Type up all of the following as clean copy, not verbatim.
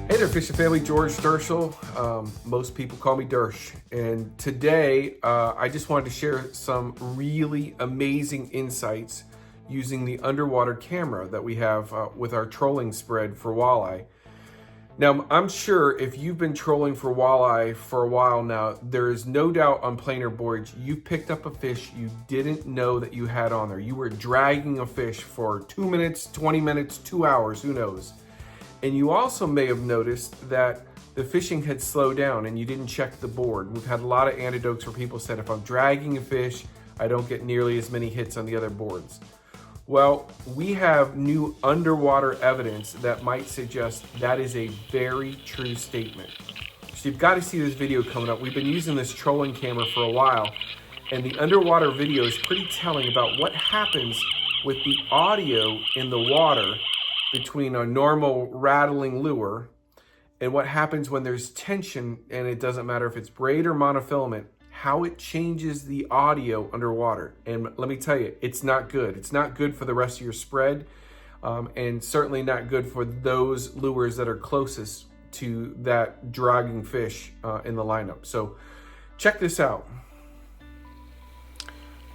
Hey there, fishing family. George Dershel. Most people call me Dersh. And today, I just wanted to share some really amazing insights using the underwater camera that we have with our trolling spread for walleye. Now, I'm sure if you've been trolling for walleye for a while now, there is no doubt on planer boards, you've picked up a fish you didn't know that you had on there. You were dragging a fish for 2 minutes, 20 minutes, 2 hours, who knows? And you also may have noticed that the fishing had slowed down and you didn't check the board. We've had a lot of anecdotes where people said, if I'm dragging a fish, I don't get nearly as many hits on the other boards. Well, we have new underwater evidence that might suggest that is a very true statement. So you've got to see this video coming up. We've been using this trolling camera for a while, and the underwater video is pretty telling about what happens with the audio in the water between a normal rattling lure and what happens when there's tension, and it doesn't matter if it's braid or monofilament, how it changes the audio underwater. And let me tell you, it's not good. It's not good for the rest of your spread, and certainly not good for those lures that are closest to that dragging fish in the lineup. So check this out.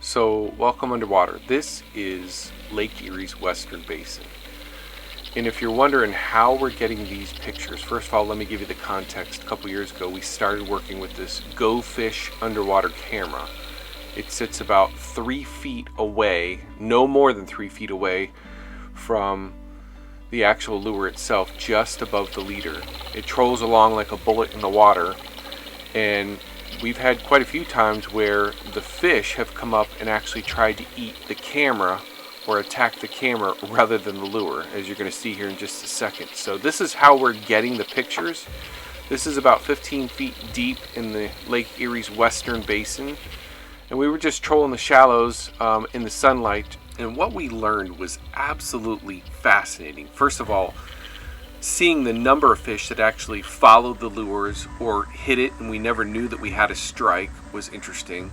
So welcome underwater. This is Lake Erie's Western Basin. And if you're wondering how we're getting these pictures, first of all, let me give you the context. A couple years ago, we started working with this Go Fish underwater camera. It sits about 3 feet away, no more than 3 feet away from the actual lure itself, just above the leader. It trolls along like a bullet in the water, and we've had quite a few times where the fish have come up and actually tried to eat the camera or attack the camera rather than the lure, as you're going to see here in just a second. So this is how we're getting the pictures. This is about 15 feet deep in the Lake Erie's Western Basin, and we were just trolling the shallows in the sunlight, and what we learned was absolutely fascinating. First of all, seeing the number of fish that actually followed the lures or hit it and we never knew that we had a strike was interesting.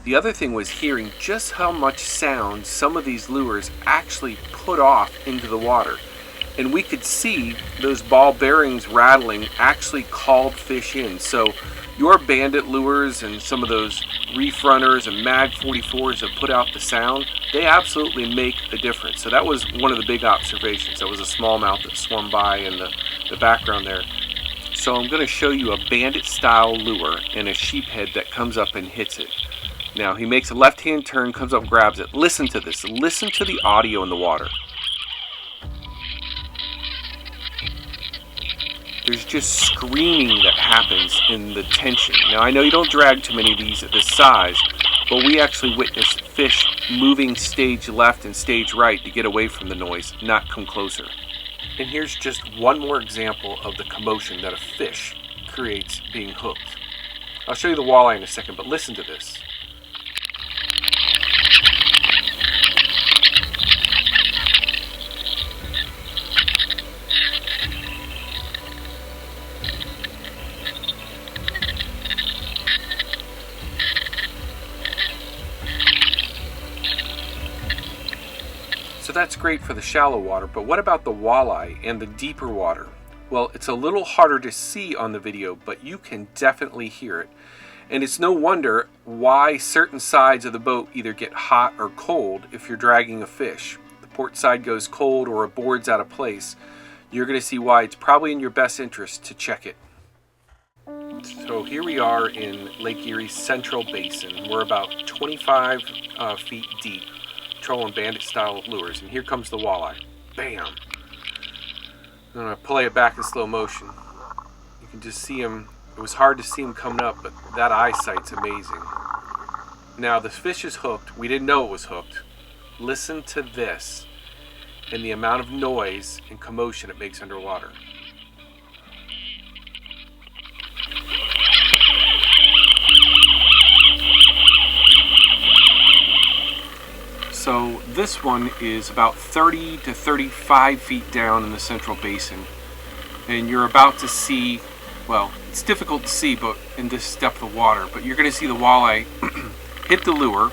The other thing was hearing just how much sound some of these lures actually put off into the water. And we could see those ball bearings rattling actually called fish in. So your bandit lures and some of those reef runners and mag 44s that put out the sound, they absolutely make a difference. So that was one of the big observations. That was a smallmouth that swam by in the background there. So I'm going to show you a bandit style lure and a sheephead that comes up and hits it. Now he makes a left-hand turn, comes up, grabs it. Listen to this. Listen to the audio in the water. There's just screaming that happens in the tension. Now I know you don't drag too many of these at this size, but we actually witnessed fish moving stage left and stage right to get away from the noise, not come closer. And here's just one more example of the commotion that a fish creates being hooked. I'll show you the walleye in a second, but listen to this. So that's great for the shallow water, but what about the walleye and the deeper water? Well, it's a little harder to see on the video, but you can definitely hear it. And it's no wonder why certain sides of the boat either get hot or cold if you're dragging a fish. The port side goes cold or a board's out of place. You're going to see why it's probably in your best interest to check it. So here we are in Lake Erie's Central Basin. We're about 25 feet deep, trolling bandit style lures, and here comes the walleye. Bam! I'm going to play it back in slow motion. You can just see him. It was hard to see him coming up, but that eyesight's amazing. Now the fish is hooked. We didn't know it was hooked. Listen to this. and the amount of noise and commotion it makes underwater. So this one is about 30 to 35 feet down in the central basin, and you're about to see, well, it's difficult to see but in this depth of water, but you're going to see the walleye hit the lure,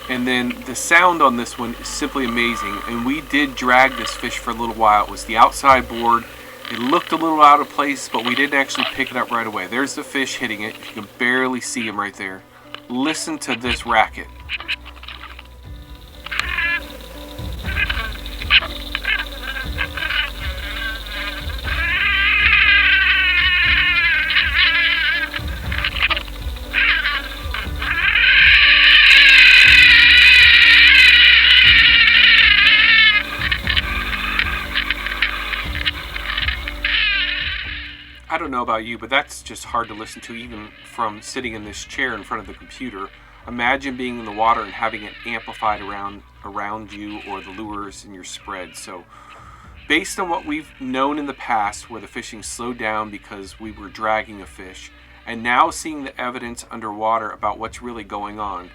and then the sound on this one is simply amazing. And we did drag this fish for a little while. It was the outside board. It looked a little out of place, but we didn't actually pick it up right away. There's the fish hitting it. You can barely see him right there. Listen to this racket. I don't know about you, but that's just hard to listen to even from sitting in this chair in front of the computer. Imagine being in the water and having it amplified around you or the lures in your spread. So based on what we've known in the past where the fishing slowed down because we were dragging a fish, and now seeing the evidence underwater about what's really going on,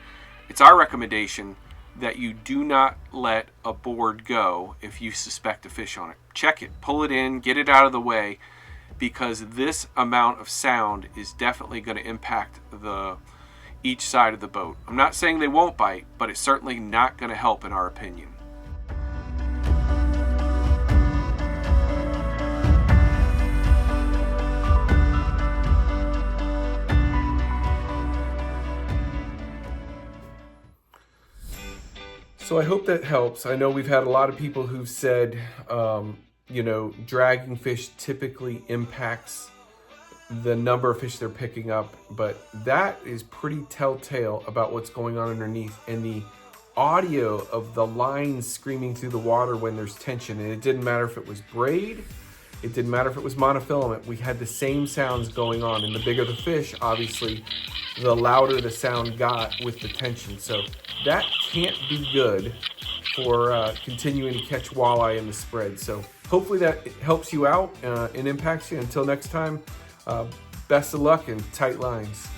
it's our recommendation that you do not let a board go if you suspect a fish on it. Check it, pull it in, get it out of the way, because this amount of sound is definitely going to impact each side of the boat. I'm not saying they won't bite, but it's certainly not going to help in our opinion. So I hope that helps. I know we've had a lot of people who've said, dragging fish typically impacts the number of fish they're picking up, but that is pretty telltale about what's going on underneath, and the audio of the lines screaming through the water when there's tension. And it didn't matter if it was braid, it didn't matter if it was monofilament, we had the same sounds going on. And the bigger the fish, obviously, the louder the sound got with the tension. So that can't be good for continuing to catch walleye in the spread. So hopefully that helps you out and impacts you. Until next time, best of luck and tight lines.